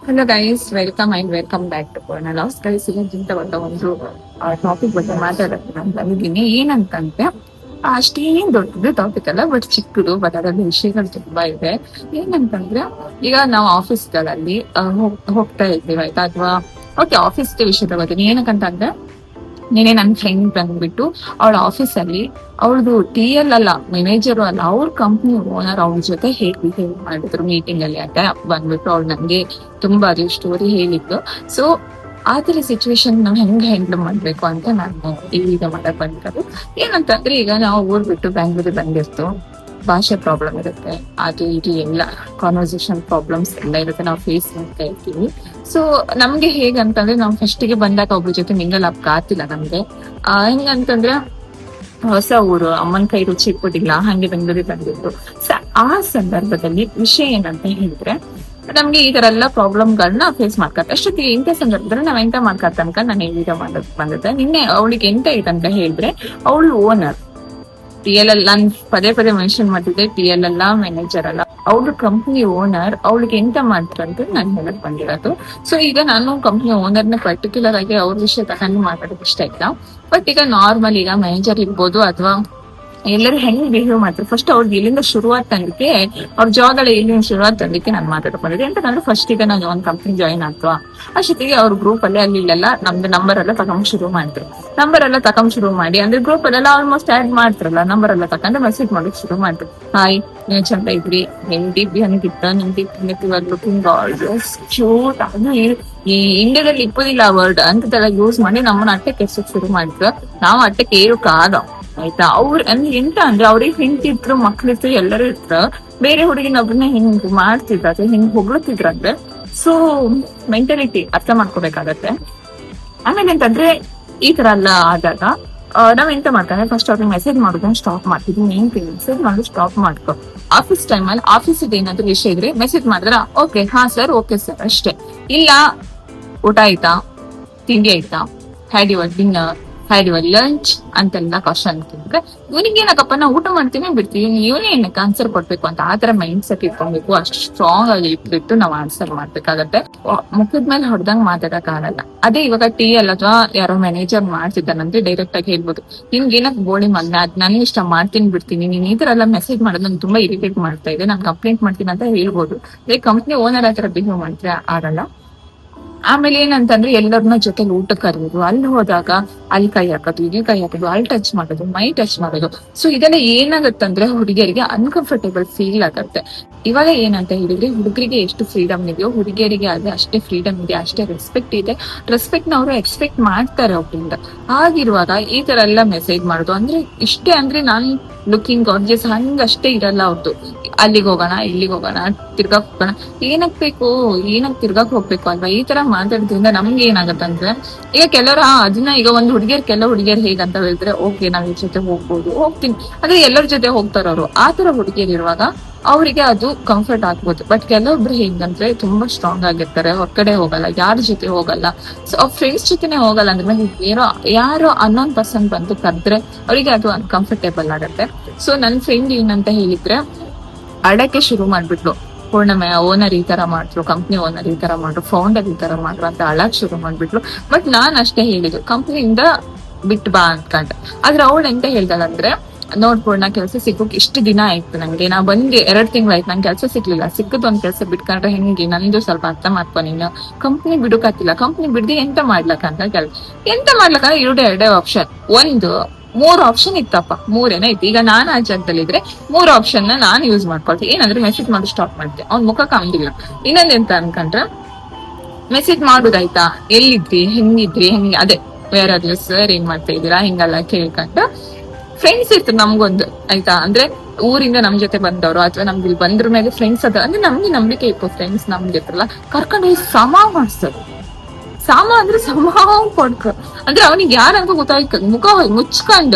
Hello guys, welcome back to Poorna ಲಾಸ್. Guys, ಇದಕ್ಕಿಂತ ಒಂದು ಟಾಪಿಕ್ ಬಗ್ಗೆ ಮಾತಾಡೋದು ನಾನು ಬಂದಿದ್ದೀನಿ. ಏನಂತಂದ್ರೆ ಅಷ್ಟೇನ್ ದೊಡ್ಡದು ಟಾಪಿಕ್ ಅಲ್ಲ, ಬಟ್ ಚಿಕ್ಕದು. ಬಟ್ ಅದರಲ್ಲಿ ವಿಷಯಗಳು ತುಂಬಾ ಇದೆ. ಏನಂತಂದ್ರೆ ಈಗ ನಾವು ಆಫೀಸ್ಗಳಲ್ಲಿ ಹೋಗ್ತಾ ಇದ್ದೀವಿ, ಆಯ್ತಾ? ಅಥವಾ ಓಕೆ, ಆಫೀಸ್ ವಿಷಯದ ಬಗ್ಗೆ ಏನಕ್ಕಂತಂದ್ರೆ ನೀನೇ ನನ್ನ ಫ್ರೆಂಡ್ ಬಂದ್ಬಿಟ್ಟು ಅವಳ ಆಫೀಸಲ್ಲಿ ಅವಳದು TL ಅಲ್ಲ, ಮ್ಯಾನೇಜರು ಅಲ್ಲ, ಅವ್ರ ಕಂಪ್ನಿ ಓನರ್ ಅವ್ಳ ಜೊತೆ ಹೇಗೆ ಬಿಹೇವ್ ಮಾಡಿದ್ರು ಮೀಟಿಂಗ್ ಅಲ್ಲಿ ಅಂತ ಬಂದ್ಬಿಟ್ಟು ಅವ್ಳು ನಂಗೆ ತುಂಬಾ ಅದು ಸ್ಟೋರಿ ಹೇಳಿದ್ದು. ಸೊ ಆ ತರ ಸಿಚುವೇಶನ್ ನಾವು ಹೆಂಗ್ ಹ್ಯಾಂಡಲ್ ಮಾಡ್ಬೇಕು ಅಂತ ನಾನು ಈಗ ಮಾಡಕ್ ಬಂದಿರೋದು. ಏನಂತಂದ್ರೆ ಈಗ ನಾವು ಊರ್ ಬಿಟ್ಟು ಬ್ಯಾಂಗ್ಳೂರಿಗೆ ಬಂದಿರ್ತು, ಭಾಷೆ ಪ್ರಾಬ್ಲಮ್ ಇರುತ್ತೆ, ಅದು ಇದು ಎಲ್ಲ ಕಾನ್ವರ್ಸೇಷನ್ ಪ್ರಾಬ್ಲಮ್ಸ್ ಎಲ್ಲ ಇರುತ್ತೆ, ನಾವು ಫೇಸ್ ಮಾಡ್ತಾ ಇರ್ತೀವಿ. ಸೊ ನಮ್ಗೆ ಹೇಗಂತಂದ್ರೆ ನಾವು ಫಸ್ಟಿಗೆ ಬಂದಾಗ ಒಬ್ರ ಜೊತೆ ಮಿಂಗಲ್ ಆಗ್ತಿಲ್ಲ ನಮ್ಗೆ. ಹೆಂಗಂತಂದ್ರೆ ಹೊಸ ಊರು, ಅಮ್ಮನ ಕೈ ರುಚಿ ಕೊಟ್ಟಿಲ್ಲ, ಹಂಗೆ ಬೆಂಗಳೂರಿಗೆ ಬಂದಿತ್ತು. ಆ ಸಂದರ್ಭದಲ್ಲಿ ವಿಷಯ ಏನಂತ ಹೇಳಿದ್ರೆ ನಮ್ಗೆ ಈ ತರ ಎಲ್ಲ ಪ್ರಾಬ್ಲಮ್ಗಳನ್ನ ಫೇಸ್ ಮಾಡ್ಕತ್ತ ಅಷ್ಟೊತ್ತಿಗೆ ಇಂಥ ಸಂದರ್ಭದಲ್ಲಿ ನಾವ್ ಎಂತ ಮಾಡ್ಕತ್ತ ಅನ್ಕ ನಾನು ಈಗ ಬಂದಿದ್ದೆ. ನಿನ್ನೆ ಅವಳಿಗೆ ಎಂತ ಐತಂತ ಹೇಳಿದ್ರೆ, ಅವಳು ಓನರ್ TL ನಾನ್ ಪದೇ ಮೆನ್ಷನ್ ಮಾಡ್ತಿದ್ದೆ, TL ಅಲ್ಲ, ಮ್ಯಾನೇಜರ್ ಅಲ್ಲ, ಅವ್ಳು ಕಂಪ್ನಿ ಓನರ್. ಅವಳಿಗೆ ಎಂತ ಮಾಡ್ತಾರಂತ ನಾನು ಹೇಳಕ್ ಬಂದಿರೋದು. ಸೊ ಈಗ ನಾನು ಕಂಪ್ನಿ ಓನರ್ನ ಪರ್ಟಿಕ್ಯುಲರ್ ಆಗಿ ಅವ್ರ ವಿಷಯ ತಗೊಂಡು ಮಾತಾಡೋದು ಇಷ್ಟ ಇಲ್ಲ. ಬಟ್ ಈಗ ನಾರ್ಮಲ್ ಈಗ ಮ್ಯಾನೇಜರ್ ಇರ್ಬೋದು ಅಥವಾ ಎಲ್ಲರೂ ಹೆಂಗ್ ಬಿಹೇವ್ ಮಾಡ್ತಾರೆ, ಫಸ್ಟ್ ಅವ್ರಿಗೆ ಇಲ್ಲಿಂದ ಶುರುವಾತ್ ತಂದಕ್ಕೆ, ಅವ್ರ ಜಾಬ್ಗಳ ಇಲ್ಲಿಂದ ಶುರುವಾತ್ ತಂದಕ್ಕೆ ನಾನು ಮಾತಾಡಕ್ ಬಂದಿದ್ದೆ. ಅಂತಂದ್ರೆ ಫಸ್ಟ್ ಈಗ ನಾನು ಒಂದ್ ಕಂಪ್ನಿ ಜಾಯಿನ್ ಆಗ್ತವಾ ಅಷ್ಟೊತ್ತಿಗೆ ಅವ್ರ ಗ್ರೂಪ್ ಅಲ್ಲಿ ಅಲ್ಲಿ ಇಲ್ಲೆಲ್ಲ ನಮ್ದು ನಂಬರ್ ಎಲ್ಲ ತಗೊಂಡ್ ಶುರು ಮಾಡಿದ್ರು. ನಂಬರ್ ಎಲ್ಲ ತಗೊಂಡ್ ಶುರು ಮಾಡಿ ಅಂದ್ರೆ ಗ್ರೂಪ್ ಅಲ್ಲೆಲ್ಲ ಆಲ್ಮೋಸ್ಟ್ ಆಡ್ ಮಾಡ್ತಾರಲ್ಲ, ನಂಬರ್ ಎಲ್ಲ ತಗೊಂಡು ಮೆಸೇಜ್ ಮಾಡೋಕ್ ಶುರು ಮಾಡಿದ್ರು. ಹಾಯ್, ನೀವ್ ಚಂದ ಇದ್ರಿ, ಹೆಂಗಿದ್ವಿ ಹಂಗಿತ್ತ, ನಿಮ್ಗೆ ಲುಕಿಂಗ್ ಗಾರ್ಜಿಯಸ್, ಕ್ಯೂಟ್. ಅದು ಈ ಇಂಡಿಯಾದಲ್ಲಿ ಇಪ್ಪದಿಲ್ಲ ವರ್ಡ್ ಅಂತ ಯೂಸ್ ಮಾಡಿ ನಮ್ಮನ್ನ ಅಟ್ಟೆ ಕೆಲ್ಸಕ್ ಶುರು ಮಾಡಿದ್ರು. ನಾವು ಅಟ್ಟೆ ಕೇಳೋಕಾಗ ಆಯ್ತಾ. ಅವ್ರ ಅಂದ್ರೆ ಎಂತ ಅಂದ್ರೆ ಅವ್ರಿಗೆ ಹೆಂಡ್ತಿದ್ರು, ಮಕ್ಳಿದ್ರು, ಎಲ್ಲರೂ ಇದ್ರು. ಬೇರೆ ಹುಡುಗಿನೊಬ್ಬರನ್ನ ಹಿಂಗ್ ಮಾಡ್ತಿದ್ರೆ, ಹಿಂಗ್ ಹೊಗಳುತ್ತಿದ್ರಂದ್ರೆ, ಸೊ ಮೆಂಟಾಲಿಟಿ ಅರ್ಥ ಮಾಡ್ಕೋಬೇಕಾಗತ್ತೆ. ಆಮೇಲೆ ಎಂತಂದ್ರೆ ಈ ತರ ಎಲ್ಲ ಆದಾಗ ನಾವ್ ಎಂತ ಮಾಡ್ತಾರೆ, ಫಸ್ಟ್ ಅವ್ರಿಗೆ ಮೆಸೇಜ್ ಮಾಡೋದನ್ನ ಸ್ಟಾಪ್ ಮಾಡ್ತಿದ್ವಿ. ಮೇನ್ ಥಿಂಗ್ ಮೆಸೇಜ್ ಮಾಡೋದು ಸ್ಟಾಪ್ ಮಾಡ್ಕೊ. ಆಫೀಸ್ ಟೈಮಲ್ಲಿ ಆಫೀಸಿಗೆ ಏನಾದ್ರು ವಿಷಯ ಇದ್ರೆ ಮೆಸೇಜ್ ಮಾಡಿದ್ರ ಓಕೆ, ಹಾ ಸರ್, ಓಕೆ ಸರ್ ಅಷ್ಟೇ. ಇಲ್ಲ ಊಟ ಆಯ್ತಾ, ತಿಂಡಿ ಆಯ್ತಾ, had your dinner, had your lunch ಅಂತೆಲ್ಲ ಕ್ವಶನ್ ತಿಂದ್ರೆ ಇವನಿಗೆ ಏನಕ್ಕಪ್ಪ, ನಾವು ಊಟ ಮಾಡ್ತೀವಿ ಬಿಡ್ತೀವಿ, ಇವನೇ ಏನಕ್ಕೆ ಆನ್ಸರ್ ಕೊಡ್ಬೇಕು ಅಂತ ಆತರ ಮೈಂಡ್ ಸೆಟ್ ಇಟ್ಕೊಬೇಕು. ಅಷ್ಟು ಸ್ಟ್ರಾಂಗ್ ಆಗಿ ಇಟ್ಬಿಟ್ಟು ನಾವು ಆನ್ಸರ್ ಮಾಡ್ಬೇಕಾಗತ್ತೆ. ಮುಖದ ಮೇಲೆ ಹೊಡೆದಂಗ್ ಮಾತಾಡಕ್ ಆಗಲ್ಲ. ಅದೇ ಇವಾಗ TL ಅಥವಾ ಯಾರೋ ಮ್ಯಾನೇಜರ್ ಮಾಡ್ತಿದ್ದಾನಂದ್ರೆ ಡೈರೆಕ್ಟ್ ಆಗಿ ಹೇಳ್ಬೋದು, ನಿನ್ಗೆ ಏನಕ್ಕೆ ಬೋಳಿ ಮಗ್ನ, ಅದ್ ನಾನು ಇಷ್ಟ ಮಾಡ್ತೀನಿ ಬಿಡ್ತೀನಿ, ನೀನ್ ಈ ತರ ಎಲ್ಲ ಮೆಸೇಜ್ ಮಾಡೋದು ನನ್ ತುಂಬಾ ಇರಿಟೇಟ್ ಮಾಡ್ತಾ ಇದೆ, ನಾನು ಕಂಪ್ಲೇಂಟ್ ಮಾಡ್ತೀನಿ ಅಂತ ಹೇಳ್ಬೋದು. ಅದೇ ಕಂಪ್ನಿ ಓನರ್ ಆ ತರ ಬಿಹೇವ್ ಮಾಡಿದ್ರೆ ಆಗಲ್ಲ. ಆಮೇಲೆ ಏನಂತಂದ್ರೆ ಎಲ್ಲರನ್ನ ಜೊತೆ ಊಟಕ್ಕೆ ಕರೆಯೋದು, ಅಲ್ಲಿ ಹೋದಾಗ ಅಲ್ಲಿ ಕೈ ಹಾಕೋದು, ಇಲ್ಲಿ ಕೈ ಹಾಕೋದು, ಅಲ್ಲಿ ಟಚ್ ಮಾಡೋದು, ಮೈ ಟಚ್ ಮಾಡೋದು. ಸೊ ಇದೆಲ್ಲ ಏನಾಗತ್ತಂದ್ರೆ ಹುಡುಗಿಯರಿಗೆ ಅನ್ಕಂಫರ್ಟೇಬಲ್ ಫೀಲ್ ಆಗತ್ತೆ. ಇವಾಗ ಏನಂತ ಹೇಳಿದ್ರೆ ಹುಡುಗರಿಗೆ ಎಷ್ಟು ಫ್ರೀಡಮ್ ಇದೆಯೋ ಹುಡುಗಿಯರಿಗೆ ಅದೇ ಅಷ್ಟೇ ಫ್ರೀಡಮ್ ಇದೆ, ಅಷ್ಟೇ ರೆಸ್ಪೆಕ್ಟ್ ಇದೆ. ರೆಸ್ಪೆಕ್ಟ್ ನ ಅವರು ಎಕ್ಸ್ಪೆಕ್ಟ್ ಮಾಡ್ತಾರೆ ಅವ್ರಿಂದ. ಆಗಿರುವಾಗ ಈ ತರ ಎಲ್ಲ ಮೆಸೇಜ್ ಮಾಡೋದು ಅಂದ್ರೆ ಇಷ್ಟೇ ಅಂದ್ರೆ ನಾನ್ ಲುಕಿಂಗ್ ಗಾರ್ಜಿಯಸ್ ಹಂಗಷ್ಟೇ ಇರಲ್ಲ ಅವ್ರದ್ದು. ಅಲ್ಲಿಗೆ ಹೋಗೋಣ, ಇಲ್ಲಿಗೆ ಹೋಗೋಣ, ತಿರ್ಗಾಕ್ ಹೋಗೋಣ, ಏನಕ್ ಬೇಕು, ಏನಕ್ ತಿರ್ಗಾಕ್ ಹೋಗ್ಬೇಕು ಅಲ್ವಾ? ಈ ತರ ಮಾತಾಡೋದ್ರಿಂದ ನಮ್ಗೆ ಏನಾಗತ್ತಂದ್ರೆ ಈಗ ಕೆಲವರ ಅದನ್ನ ಈಗ ಒಂದು ಕೆಲವು ಹುಡುಗಿಯರ್ ಹೇಗಂತ ಹೇಳಿದ್ರೆ ಓಕೆ ನಾವ್ ಇವ್ರ ಜೊತೆ ಹೋಗ್ಬೋದು, ಹೋಗ್ತೀನಿ ಅಂದ್ರೆ ಎಲ್ಲರ ಜೊತೆ ಹೋಗ್ತಾರ ಅವರು. ಆ ತರ ಹುಡುಗಿಯರ್ ಇರುವಾಗ ಅವರಿಗೆ ಅದು ಕಂಫರ್ಟ್ ಆಗ್ಬೋದು. ಬಟ್ ಕೆಲವೊಬ್ರು ಹೇಗಂದ್ರೆ ತುಂಬಾ ಸ್ಟ್ರಾಂಗ್ ಆಗಿರ್ತಾರೆ, ಹೊರಗಡೆ ಹೋಗಲ್ಲ, ಯಾರ ಜೊತೆ ಹೋಗಲ್ಲ. ಸೊ ಅವ್ರ ಫ್ರೆಂಡ್ಸ್ ಜೊತೆನೆ ಹೋಗಲ್ಲ ಅಂದ್ರೆ ಯಾರೋ ಅನ್ನೋನ್ ಪರ್ಸನ್ ಬಂದು ಕರೆದ್ರೆ ಅವರಿಗೆ ಅದು ಅನ್ಕಂಫರ್ಟೇಬಲ್ ಆಗತ್ತೆ. ಸೊ ನನ್ ಫ್ರೆಂಡ್ ಏನಂತ ಹೇಳಿದ್ರೆ ಅಡಕ್ಕೆ ಶುರು ಮಾಡ್ಬಿಟ್ಲು, ಪೂರ್ಣಮಯ ಓನರ್ ಈ ತರ ಮಾಡ್ರು, ಕಂಪ್ನಿ ಓನರ್ ಈ ತರ ಮಾಡ್ರು, ಫೌಂಡರ್ ಈ ತರ ಮಾಡ್ರು ಅಂತ ಅಳಕ್ ಶುರು ಮಾಡ್ಬಿಟ್ಲು. ಬಟ್ ನಾನ್ ಅಷ್ಟೇ ಹೇಳಿದ್ದು, ಕಂಪ್ನಿಯಿಂದ ಬಿಟ್ಟು ಬಾ ಅನ್ಕಂಡ. ಆದ್ರೆ ಅವಳು ಎಂತ ಹೇಳ್ದಳಂದ್ರೆ, ನೋಡ್ಪೂರ್ಣ ಕೆಲ್ಸ ಸಿಗೋಕ್ ಇಷ್ಟು ದಿನ ಆಯ್ತು ನಂಗೆ, ನಾ ಬಂದು 2 ತಿಂಗಳಾಯ್ತು, ನಂಗೆ ಕೆಲ್ಸ ಸಿಗ್ಲಿಲ್ಲ. ಸಿಕ್ಕದ್ ಒಂದ್ ಕೆಲ್ಸ ಬಿಟ್ಕೊಂಡ್ರೆ ಹೆಂಗೆ, ನಂದು ಸ್ವಲ್ಪ ಅರ್ಥ ಮಾಡ್ಕೊ ನೀನು. ಕಂಪ್ನಿ ಬಿಡುಕತ್ತಿಲ್ಲ, ಕಂಪ್ನಿ ಬಿಡ್ದಿ ಎಂತ ಮಾಡ್ಲಕ್ಕಂತ ಎಂತ ಮಾಡ್ಲಕ್ಕಂದ್ರೆ ಎರಡೇ ಆಪ್ಷನ್. ಒಂದು 3 ಆಪ್ಷನ್ ಇತ್ತಪ್ಪ, 3 ಇತ್ತು. ಈಗ ನಾನು ಆ ಜಾಗದಲ್ಲಿದ್ರೆ 3 ಆಪ್ಷನ್ ನಾನು ಯೂಸ್ ಮಾಡ್ಕೊಳ್ತೀನಿ. ಏನಂದ್ರೆ ಮೆಸೇಜ್ ಮಾಡಿ ಸ್ಟಾಪ್ ಮಾಡ್ತೆ, ಅವ್ನ ಮುಖ ಕಾಣ್ದಿಲ್ಲ. ಇನ್ನೊಂದೆಂತ ಅನ್ಕೊಂಡ್ರೆ ಮೆಸೇಜ್ ಮಾಡುದಾಯ್ತಾ, ಎಲ್ಲಿದ್ರಿ, ಹೆಂಗಿದ್ರಿ, ಅದೇ ಯಾರಾದ್ರೂ ಸರ್ ಏನ್ ಮಾಡ್ತಾ ಇದ್ದೀರಾ ಹಿಂಗೆಲ್ಲ ಕೇಳ್ಕೊಂಡ್ರೆ ಫ್ರೆಂಡ್ಸ್ ಇರ್ತಾರೆ ನಮ್ಗೊಂದು ಆಯ್ತಾ. ಅಂದ್ರೆ ಊರಿಂದ ನಮ್ ಜೊತೆ ಬಂದವರು ಅಥವಾ ನಮ್ಗೆ ಇಲ್ಲಿ ಬಂದ್ರ ಮೇಲೆ ಫ್ರೆಂಡ್ಸ್ ಅದ ಅಂದ್ರೆ ನಮ್ಗೆ ನಂಬಿಕೆ ಇತ್ತು, ಫ್ರೆಂಡ್ಸ್ ನಮ್ಗೆ ಇರ್ತಾರಲ್ಲ, ಕರ್ಕೊಂಡು ಹೋಗಿ ಸಮ ಮಾಡಿಸೋದು. ಅಂದ್ರೆ ಸಮ ಕೊಡ್ಕ ಅಂದ್ರೆ ಅವನಿಗೆ ಯಾರಂತ ಗೊತ್ತಾಯ್ತು, ಮುಖ ಮುಚ್ಕೊಂಡ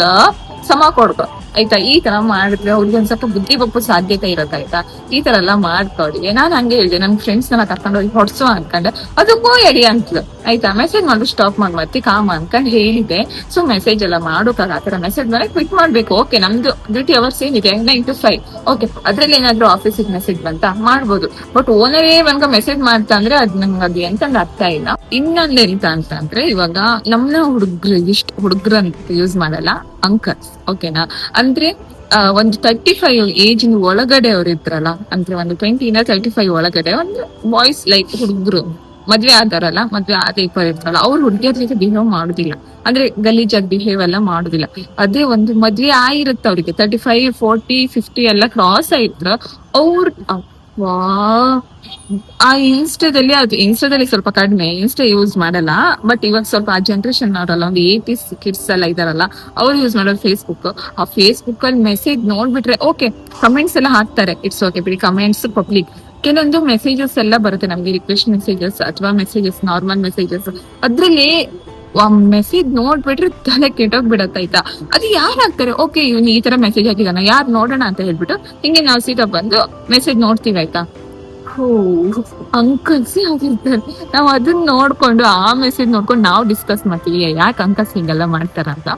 ಸಮ ಕೊಡ್ಕ. ಆಯ್ತಾ. ಈ ತರ ಮಾಡಿದ್ರೆ ಅವ್ರಿಗೆ ಒಂದ್ ಸ್ವಲ್ಪ ಬುದ್ಧಿ ಬಪ್ಪು ಸಾಧ್ಯತೆ ಇರುತ್ತೆ ಆಯ್ತಾ. ಈ ತರ ಎಲ್ಲ ಮಾಡ್ಕೊಡಿ. ನಾನ್ ಹಂಗೆ ಹೇಳಿದೆ, ನನ್ ಫ್ರೆಂಡ್ಸ್ ನ ಕರ್ಕೊಂಡು ಹೋಗಿ ಹೊಡ್ಸೋ ಅನ್ಕೊಂಡೆ, ಅದಕ್ಕೂ ಎಡಿ ಅಂತ್ಲು ಆಯ್ತಾ. ಮೆಸೇಜ್ ಮಾಡಿ ಸ್ಟಾಪ್ ಮಾಡಿ ಕಾಮ ಅನ್ಕೊಂಡ್ ಹೇಳಿದೆ. ಸೊ ಮೆಸೇಜ್ ಎಲ್ಲ ಮಾಡೋಕಾಗ ಆತರ ಮೆಸೇಜ್ ಮಾಡಿ ಕ್ವಿಟ್ ಮಾಡ್ಬೇಕು. ಓಕೆ, ನಮ್ದು ಡ್ಯೂಟಿ ಅವರ್ಸ್ ಏನಿದೆ 9 to 5. ಓಕೆ, ಅದ್ರಲ್ಲಿ ಏನಾದ್ರು ಆಫೀಸಿಗೆ ಮೆಸೇಜ್ ಬಂತ ಮಾಡ್ಬೋದು. ಬಟ್ ಓನರೇ ಒಂದ್ಗ ಮೆಸೇಜ್ ಮಾಡ್ತಾ ಅಂದ್ರೆ ಅದ್ ನಂಗೆ ಅದು ಎಂತಂದ್ ಅರ್ಥ ಇಲ್ಲ. ಇನ್ನೊಂದ್ ಎಂತ ಅಂತಂದ್ರೆ, ಇವಾಗ ನಮ್ನ ಹುಡುಗ್ರಂತ ಯೂಸ್ ಮಾಡಲ್ಲ, ಅಂಕಲ್ಸ್ ಓಕೆನಾ. ಅಂದ್ರೆ ಒಂದು 35 ಏಜ್ ಒಳಗಡೆ ಅವ್ರು ಇದ್ರಲ್ಲ, ಅಂದ್ರೆ ಒಂದು 20 to 35 ಒಳಗಡೆ ಒಂದು ಬಾಯ್ಸ್ ಲೈಕ್ ಹುಡುಗರು ಮದ್ವೆ ಆದಾರಲ್ಲ, ಮದ್ವೆ ಆದ ಇರ್ತಾರಲ್ಲ, ಅವ್ರು ಹುಡುಗಿಯರ್ ಜೊತೆ ಬಿಹೇವ್ ಮಾಡುದಿಲ್ಲ. ಅಂದ್ರೆ ಗಲೀಜಾಗಿ ಬಿಹೇವ್ ಎಲ್ಲ ಮಾಡುದಿಲ್ಲ. ಅದೇ ಒಂದು ಮದ್ವೆ ಆಗಿರುತ್ತೆ ಅವ್ರಿಗೆ 35, 40, 50 ಎಲ್ಲ ಕ್ರಾಸ್ ಆಯ್ತ್ರ ಅವ್ರ ಆ ಇನ್ಸ್ಟಾದಲ್ಲಿ ಸ್ವಲ್ಪ ಕಡಿಮೆ, ಇನ್ಸ್ಟಾ ಯೂಸ್ ಮಾಡಲ್ಲ. ಬಟ್ ಇವಾಗ ಸ್ವಲ್ಪ ಆ ಜನರೇಷನ್ ಅವರಲ್ಲ, ಒಂದು 80s ಕಿಡ್ಸ್ ಎಲ್ಲ ಇದಾರಲ್ಲ, ಅವ್ರು ಯೂಸ್ ಮಾಡೋದು ಫೇಸ್ಬುಕ್. ಆ ಫೇಸ್ಬುಕ್ ಅಲ್ಲಿ ಮೆಸೇಜ್ ನೋಡ್ಬಿಟ್ರೆ ಓಕೆ, ಕಮೆಂಟ್ಸ್ ಎಲ್ಲ ಹಾಕ್ತಾರೆ, ಇಟ್ಸ್ ಓಕೆ ಬಿಡಿ, ಕಮೆಂಟ್ಸ್ ಪಬ್ಲಿಕ್. ಕೆಲವೊಂದು ಮೆಸೇಜಸ್ ಎಲ್ಲ ಬರುತ್ತೆ ನಮ್ಗೆ, ರಿಕ್ವೆಸ್ಟ್ ಮೆಸೇಜಸ್ ಅಥವಾ ಮೆಸೇಜಸ್, ನಾರ್ಮಲ್ ಮೆಸೇಜಸ್. ಅದ್ರಲ್ಲಿ ಮೆಸೇಜ್ ನೋಡ್ಬಿಟ್ರೆ ತಲೆ ಕೆಟ್ಟೋಗ್ಬಿಡತ್ತಾಯ್ತಾ. ಅದು ಯಾರು ಹಾಕ್ತಾರೆ, ಓಕೆ ಇವ್ನು ಈ ತರ ಮೆಸೇಜ್ ಹಾಕಿದಾನ, ಯಾರು ನೋಡೋಣ ಅಂತ ಹೇಳ್ಬಿಟ್ಟು ಹಿಂಗೆ ನಾವು ಸೀದಾ ಬಂದು ಮೆಸೇಜ್ ನೋಡ್ತೀವಿ ಆಯ್ತಾ. ಅಂಕಲ್ಸ್ ಆಗಿರ್ತಾರೆ. ನಾವ್ ಅದನ್ನ ನೋಡ್ಕೊಂಡು ಆ ಮೆಸೇಜ್ ನೋಡ್ಕೊಂಡು ನಾವು ಡಿಸ್ಕಸ್ ಮಾಡ್ತೀವಿ, ಯಾಕೆ ಅಂಕಲ್ಸ್ ಹಿಂಗೆಲ್ಲ ಮಾಡ್ತಾರ ಅಂತ.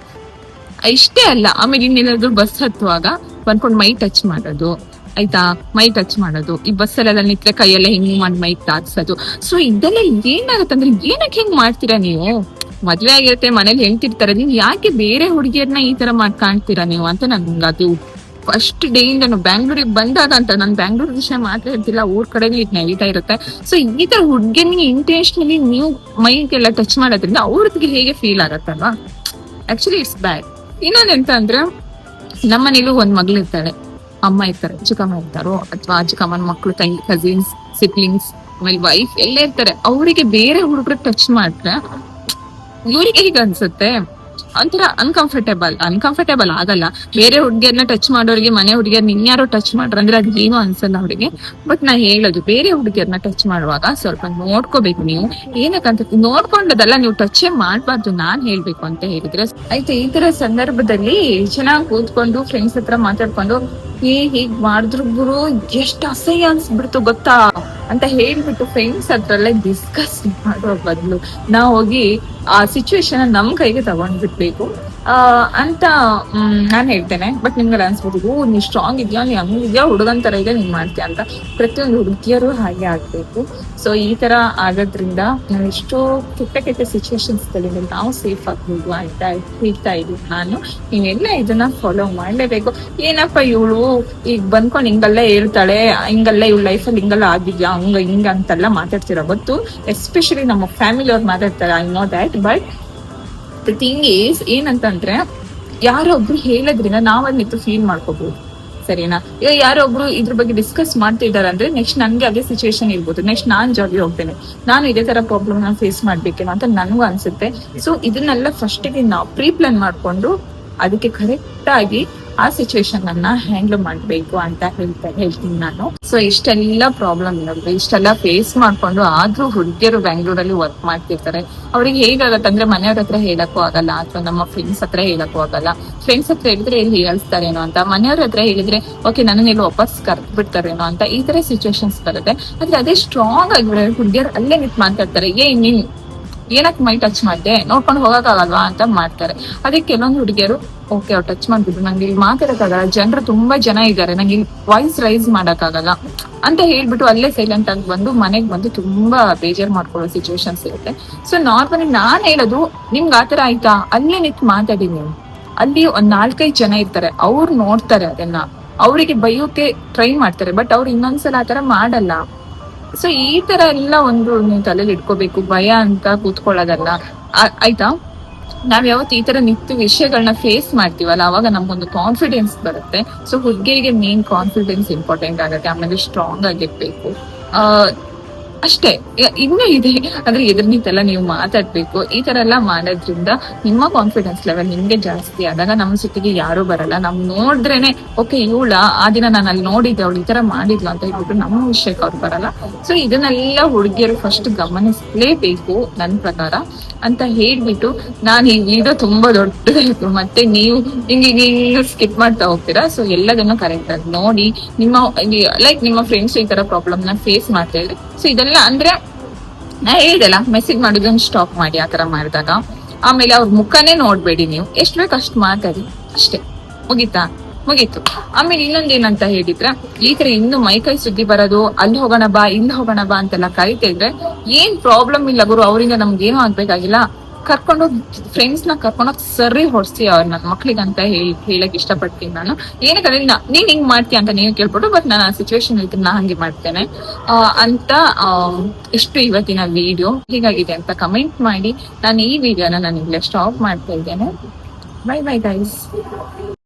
ಇಷ್ಟೇ ಅಲ್ಲ, ಆಮೇಲೆ ಇನ್ನೇನಾದ್ರು ಬಸ್ ಹತ್ತುವಾಗ ಬಂದ್ಕೊಂಡು ಮೈ ಟಚ್ ಮಾಡೋದು ಆಯ್ತಾ, ಮೈ ಟಚ್ ಮಾಡೋದು, ಈ ಬಸ್ಸಲ್ಲೆಲ್ಲ ನಿಂತ್ರೆ ಕೈಯೆಲ್ಲ ಹಿಂಗ್ ಮಾಡಿ ಮೈ ತಾಗ್ಸೋದು. ಸೊ ಇದೆಲ್ಲ ಏನಾಗತ್ತಂದ್ರೆ, ಏನಕ್ಕೆ ಹಿಂಗ್ ಮಾಡ್ತೀರಾ ನೀವು? ಮದ್ವೆ ಆಗಿರುತ್ತೆ, ಮನೇಲಿ ಹೇಳ್ತಿರ್ತಾರೆ, ನೀವ್ ಯಾಕೆ ಬೇರೆ ಹುಡುಗಿಯರ್ನ ಈ ತರ ಕಾಣ್ತೀರಾ ನೀವು ಅಂತ ನನ್ಗೆ ಅದು ಫಸ್ಟ್ ಡೇ ಇಂದ ಬ್ಯಾಂಗ್ಳೂರಿಗೆ ಬಂದಾಗ ಅಂತ. ನಾನು ಬ್ಯಾಂಗ್ಳೂರ್ ವಿಷಯ ಮಾತ್ರ ಹೇಳ್ತಿಲ್ಲ, ಊರ್ ಕಡೆಗೆ ಇದು ನಡೀತಾ ಇರುತ್ತೆ. ಸೊ ಈ ತರ ಹುಡ್ಗಿನಿಗೆ ಇಂಟೆನ್ಷನಲಿ ನೀವು ಮೈಗೆಲ್ಲ ಟಚ್ ಮಾಡೋದ್ರಿಂದ ಅವ್ರಿಗೆ ಹೇಗೆ ಫೀಲ್ ಆಗತ್ತಲ್ವಾ. Actually it's bad. ಇನ್ನೊಂದೆಂತ ಅಂದ್ರೆ, ನಮ್ಮನೇಲೂ ಒಂದ್ ಮಗಳು ಇರ್ತಾಳೆ, ಅಮ್ಮ ಇರ್ತಾರೆ, ಚಿಕ್ಕಮ್ಮ ಇರ್ತಾರೋ, ಅಥವಾ ಚಿಕ್ಕಮ್ಮನ ಮಕ್ಕಳು, ತಂಗಿ, ಕಸಿನ್ಸ್, ಸಿಬ್ಲಿಂಗ್ಸ್, ಆಮೇಲೆ ವೈಫ್ ಎಲ್ಲ ಇರ್ತಾರೆ. ಅವರಿಗೆ ಬೇರೆ ಹುಡುಗರಿಗೆ ಟಚ್ ಮಾಡ್ರೆ ಇವ್ರಿಗೆ ಹೇಗೆ ಅನ್ಸುತ್ತೆ, ಒಂಥರ ಅನ್ಕಂಫರ್ಟೇಬಲ್ ಆಗಲ್ಲ. ಬೇರೆ ಹುಡುಗಿಯರ್ನ ಟಚ್ ಮಾಡೋರಿಗೆ, ಮನೆ ಹುಡುಗಿಯರ್ನ ಇನ್ಯಾರೋ ಟಚ್ ಮಾಡ್ರಂದ್ರೆ ಅದು ಏನೂ ಅನ್ಸಲ್ಲ ಅವ್ರಿಗೆ. ಬಟ್ ನಾ ಹೇಳೋದು, ಬೇರೆ ಹುಡುಗಿಯರ್ನ ಟಚ್ ಮಾಡುವಾಗ ಸ್ವಲ್ಪ ನೋಡ್ಕೋಬೇಕು ನೀವು. ಏನಕ್ಕಂತ ನೋಡ್ಕೊಂಡದಲ್ಲ, ನೀವು ಟಚ್ ಮಾಡ್ಬಾರ್ದು, ನಾನ್ ಹೇಳ್ಬೇಕು ಅಂತ ಹೇಳಿದ್ರೆ ಆಯ್ತು. ಈ ತರ ಸಂದರ್ಭದಲ್ಲಿ ಚೆನ್ನಾಗಿ ಕೂತ್ಕೊಂಡು ಫ್ರೆಂಡ್ಸ್ ಹತ್ರ ಮಾತಾಡ್ಕೊಂಡು, ಹೀಗ್ ಮಾಡಿದ್ರು ಗುರು ಎಷ್ಟು ಅಸಹ್ಯ ಅನ್ಸ್ಬಿಡ್ತು ಗೊತ್ತಾ ಅಂತ ಹೇಳ್ಬಿಟ್ಟು ಫ್ರೆಂಡ್ಸ್ ಹತ್ರಲ್ಲೇ ಡಿಸ್ಕಸ್ ಮಾಡೋ ಬದಲು ನಾವು ಹೋಗಿ ಆ ಸಿಚುವೇಶನ್ ನಮ್ ಕೈಗೆ ತಗೊಂಡ್ಬಿಡ್ಬೇಕು ಅಂತ ನಾನ್ ಹೇಳ್ತೇನೆ. ಬಟ್ ನಿಮ್ಗೆ ಅನ್ಸ್ಬೋದು, ನೀ ಸ್ಟ್ರಾಂಗ್ ಇದೆಯಾ, ನೀ ಹಂಗಿದ್ಯಾ, ಹುಡುಗನ್ ತರ ಇದೆ, ನೀನ್ ಮಾಡ್ತೀಯ ಅಂತ. ಪ್ರತಿಯೊಂದು ಹುಡುಗಿಯರು ಹಾಗೆ ಆಗ್ಬೇಕು. ಸೊ ಈ ತರ ಆಗೋದ್ರಿಂದ ನಾವು ಎಷ್ಟೋ ಕೆಟ್ಟ ಸಿಚುವೇಶನ್ಸ್ ಗಳಿಂದ ನಾವು ಸೇಫ್ ಆಗ್ಬೋದು ಅಂತ ಹೇಳ್ತಾ ಇದ್ದೀನಿ ನಾನು. ನೀವೆಲ್ಲ ಇದನ್ನ ಫಾಲೋ ಮಾಡ್ಲೇಬೇಕು. ಏನಪ್ಪ ಇವಳು ಈಗ ಬಂದ್ಕೊಂಡು ಹಿಂಗೆಲ್ಲ ಹೇಳ್ತಾಳೆ, ಹಿಂಗೆಲ್ಲ ಇವಳ ಲೈಫಲ್ಲಿ ಹಿಂಗೆಲ್ಲ ಆಗಿದ್ಯಾ, ಹಿಂಗ ಅಂತೆಲ್ಲ ಮಾತಾಡ್ತಿರೋ ಗೊತ್ತು. ಎಸ್ಪೆಷಲಿ ನಮ್ಮ ಫ್ಯಾಮಿಲಿ ಅವ್ರು ಮಾತಾಡ್ತಾರೆ, I know that. But the thing is ಏನಂತಂದ್ರೆ, ಯಾರೊಬ್ರು ಹೇಳೋದ್ರಿಂದ ನಾವನ್ನಿತ್ತು ಫೀಲ್ ಮಾಡ್ಕೋಬಹುದು, ಸರಿನಾ. ಈಗ ಯಾರೊಬ್ರು ಇದ್ರ ಬಗ್ಗೆ ಡಿಸ್ಕಸ್ ಮಾಡ್ತಿದ್ದಾರೆ ಅಂದ್ರೆ ನೆಕ್ಸ್ಟ್ ನನ್ಗೆ ಅದೇ ಸಿಚುವೇಶನ್ ಇರ್ಬೋದು, ನೆಕ್ಸ್ಟ್ ನಾನ್ ಜಾಬ್ಗೆ ಹೋಗ್ತೇನೆ, ನಾನು ಇದೇ ತರ ಪ್ರಾಬ್ಲಮ್ ನ ಫೇಸ್ ಮಾಡ್ಬೇಕೇನೋ ಅಂತ ನನಗೂ ಅನ್ಸುತ್ತೆ. ಸೊ ಇದನ್ನೆಲ್ಲ ಫಸ್ಟ್ ಗೆ ನಾವು ಪ್ರೀ ಪ್ಲಾನ್ ಮಾಡ್ಕೊಂಡು ಅದಕ್ಕೆ ಕರೆಕ್ಟ್ ಆಗಿ ಆ ಸಿಚುವೇಶನ್ ಅನ್ನ ಹ್ಯಾಂಡಲ್ ಮಾಡ್ಬೇಕು ಅಂತ ಹೇಳ್ತೀನಿ ನಾನು. ಸೊ ಇಷ್ಟೆಲ್ಲ ಪ್ರಾಬ್ಲಮ್ ಇರೋದು, ಇಷ್ಟೆಲ್ಲ ಫೇಸ್ ಮಾಡ್ಕೊಂಡು ಆದ್ರೂ ಹುಡುಗಿಯರು ಬ್ಯಾಂಗ್ಳೂರಲ್ಲಿ ವರ್ಕ್ ಮಾಡ್ತಿರ್ತಾರೆ. ಅವ್ರಿಗೆ ಹೇಗಾಗತ್ತೆ ಅಂದ್ರೆ, ಮನೆಯವ್ರ ಹತ್ರ ಹೇಳಕ್ಕೂ ಆಗಲ್ಲ, ಅಥವಾ ನಮ್ಮ ಫ್ರೆಂಡ್ಸ್ ಹತ್ರ ಹೇಳಕ್ಕೂ ಆಗಲ್ಲ. ಫ್ರೆಂಡ್ಸ್ ಹತ್ರ ಹೇಳಿದ್ರೆ ಎಲ್ಲಿ ಹೇಳ್ತಾರೇನೋ ಅಂತ, ಮನೆಯವ್ರ ಹತ್ರ ಹೇಳಿದ್ರೆ ಓಕೆ ನನ್ನ ಎಲ್ಲಿ ವಾಪಸ್ ಕರ್ದ್ ಬಿಡ್ತಾರೇನೋ ಅಂತ, ಈ ತರ ಸಿಚುವೇಶನ್ಸ್ ಬರುತ್ತೆ. ಆದ್ರೆ ಅದೇ ಸ್ಟ್ರಾಂಗ್ ಆಗಿರೋ ಹುಡುಗಿಯರು ಅಲ್ಲೇ ನಿಂತು ಮಾತಾಡ್ತಾರೆ, ನೀನ್ ಏನಕ್ ಮೈ ಟಚ್ ಮಾಡಿದೆ, ನೋಡ್ಕೊಂಡು ಹೋಗಕ್ಕಾಗಲ್ವಾ ಅಂತ ಮಾಡ್ತಾರೆ. ಅದಕ್ಕೆ ಕೆಲವೊಂದು ಹುಡುಗಿಯರು ಓಕೆ ಅವ್ರು ಟಚ್ ಮಾಡ್ಬಿಟ್ಟು, ನಂಗೆ ಇಲ್ಲಿ ಮಾತಾಡಕ್ಕಾಗಲ್ಲ, ಜನರು ತುಂಬಾ ಜನ ಇದ್ದಾರೆ, ನಂಗೆ ಇಲ್ಲಿ ವಾಯ್ಸ್ ರೈಸ್ ಮಾಡಕ್ಕಾಗಲ್ಲ ಅಂತ ಹೇಳ್ಬಿಟ್ಟು ಅಲ್ಲೇ ಸೈಲೆಂಟ್ ಆಗಿ ಬಂದು ಮನೆಗ್ ಬಂದು ತುಂಬಾ ಬೇಜಾರ್ ಮಾಡ್ಕೊಳ್ಳೋ ಸಿಚುವೇಶನ್ಸ್ ಇರುತ್ತೆ. ಸೊ ನಾರ್ಮಲಿ ನಾನ್ ಹೇಳೋದು, ನಿಮ್ಗೆ ಆತರ ಆಯ್ತಾ, ಅಲ್ಲೇ ನಿಂತು ಮಾತಾಡಿ ನೀವು. ಅಲ್ಲಿ ಒಂದ್ 4-5 ಜನ ಇರ್ತಾರೆ, ಅವ್ರು ನೋಡ್ತಾರೆ ಅದನ್ನ, ಅವರಿಗೆ ಬೈಯೋಕೆ ಟ್ರೈ ಮಾಡ್ತಾರೆ, ಬಟ್ ಅವ್ರು ಇನ್ನೊಂದ್ಸಲ ಆತರ ಮಾಡಲ್ಲ. ಸೊ ಈ ತರ ಎಲ್ಲ ಒಂದು ನೀವು ತಲೆಯಲ್ಲಿ ಇಟ್ಕೋಬೇಕು, ಭಯ ಅಂತ ಕೂತ್ಕೊಳ್ಳೋದಲ್ಲ ಆಯ್ತಾ. ನಾವ್ ಯಾವತ್ತು ಈ ತರ ನಿಂತು ವಿಷಯಗಳನ್ನ ಫೇಸ್ ಮಾಡ್ತೀವಲ್ಲ, ಅವಾಗ ನಮ್ಗೊಂದು ಕಾನ್ಫಿಡೆನ್ಸ್ ಬರುತ್ತೆ. ಸೊ ಹುಡುಗಿಯರಿಗೆ ಮೇನ್ ಕಾನ್ಫಿಡೆನ್ಸ್ ಇಂಪಾರ್ಟೆಂಟ್ ಆಗುತ್ತೆ. ಆಮೇಲೆ ಸ್ಟ್ರಾಂಗ್ ಆಗಿರ್ಬೇಕು. ಅಷ್ಟೇ. ಇನ್ನೂ ಇದೆ ಅಂದ್ರೆ ಎದುರು ನಿಂತೆಲ್ಲ ನೀವು ಮಾತಾಡ್ಬೇಕು. ಈ ತರ ಎಲ್ಲ ಮಾಡೋದ್ರಿಂದ ನಿಮ್ಮ ಕಾನ್ಫಿಡೆನ್ಸ್ ಲೆವೆಲ್ ನಿಮ್ಗೆ ಜಾಸ್ತಿ ಆದಾಗ ನಮ್ಮ ಜೊತೆಗೆ ಯಾರು ಬರಲ್ಲ. ನಮ್ ನೋಡಿದ್ರೇನೆ ಓಕೆ ಇವಳ ಆ ದಿನ ನಾನು ಅಲ್ಲಿ ನೋಡಿದ್ದೆ ಅವಳು ಈ ತರ ಮಾಡಿದ್ಲು ಅಂತ ಹೇಳ್ಬಿಟ್ಟು ನಮ್ಮ ವಿಷಯಕ್ಕೆ ಅವ್ರು ಬರಲ್ಲ. ಸೊ ಇದನ್ನೆಲ್ಲ ಹುಡುಗಿಯರು ಫಸ್ಟ್ ಗಮನಿಸಲೇಬೇಕು ನನ್ ಪ್ರಕಾರ ಅಂತ ಹೇಳ್ಬಿಟ್ಟು ನಾನು ಈ ವಿಡಿಯೋ ತುಂಬಾ ದೊಡ್ಡದಾಯ್ತು. ಮತ್ತೆ ನೀವು ಹಿಂಗೆ ಸ್ಕಿಪ್ ಮಾಡ್ತಾ ಹೋಗ್ತೀರಾ. ಸೊ ಎಲ್ಲದನ್ನು ಕರೆಕ್ಟ್ ಆಗಿ ನೋಡಿ. ನಿಮ್ಮ ಫ್ರೆಂಡ್ಸ್ ಈ ತರ ಪ್ರಾಬ್ಲಮ್ ನ ಫೇಸ್ ಮಾಡ್ತಾ ಇದ್ರೆ, ಸೊ ಇದೆಲ್ಲ ಅಂದ್ರೆ ನಾ ಹೇಳಿದೆಲ್ಲ ಮೆಸೇಜ್ ಮಾಡೋದನ್ನ ಸ್ಟಾಪ್ ಮಾಡಿ ಆ ತರ ಮಾಡಿದಾಗ. ಆಮೇಲೆ ಅವ್ರ ಮುಖನೇ ನೋಡ್ಬೇಡಿ, ನೀವು ಎಷ್ಟು ಬೇಕು ಅಷ್ಟು ಮಾತಾಡಿ ಅಷ್ಟೇ, ಮುಗೀತು. ಆಮೇಲೆ ಇನ್ನೊಂದೇನಂತ ಹೇಳಿದ್ರೆ, ಈ ತರ ಇನ್ನು ಮೈಕೈ ಸುದ್ದಿ ಬರೋದು, ಅಲ್ಲಿ ಹೋಗೋಣ ಬಾ ಇಲ್ಲಿ ಹೋಗೋಣ ಬಾ ಅಂತೆಲ್ಲ ಕರಿತಾ ಇದ್ರೆ ಏನ್ ಪ್ರಾಬ್ಲಮ್ ಇಲ್ಲ ಗುರು. ಅವರಿಂದ ನಮ್ಗೇನು ಆಗ್ಬೇಕಾಗಿಲ್ಲ. ಕರ್ಕೊಂಡೋಗಿ ಫ್ರೆಂಡ್ಸ್ ನ ಕರ್ಕೊಂಡೋಗಿ ಸರಿ ಹೊಡ್ಸಿ ಅವ್ರ ನನ್ನ ಮಕ್ಳಿಗಂತ ಹೇಳಕ್ ಇಷ್ಟಪಡ್ತೀನಿ ನಾನು. ಏನಕ್ಕೆ ನೀನ್ ಹಿಂಗ್ ಮಾಡ್ತೀಯ ಅಂತ ನೀವು ಕೇಳ್ಬಿಟ್ಟು, ಬಟ್ ನಾನು ಆ ಸಿಚುವೇಶನ್ ಇದ್ರೆ ನಾ ಹಂಗೆ ಮಾಡ್ತೇನೆ ಅಂತ. ಇಷ್ಟು ಇವತ್ತಿನ ವಿಡಿಯೋ ಹೇಗಾಗಿದೆ ಅಂತ ಕಮೆಂಟ್ ಮಾಡಿ. ನಾನು ಈ ವಿಡಿಯೋನ ನಾನು ಇಲ್ಲೇ ಸ್ಟಾಪ್ ಮಾಡ್ತಾ ಇದ್ದೇನೆ. Bye bye guys.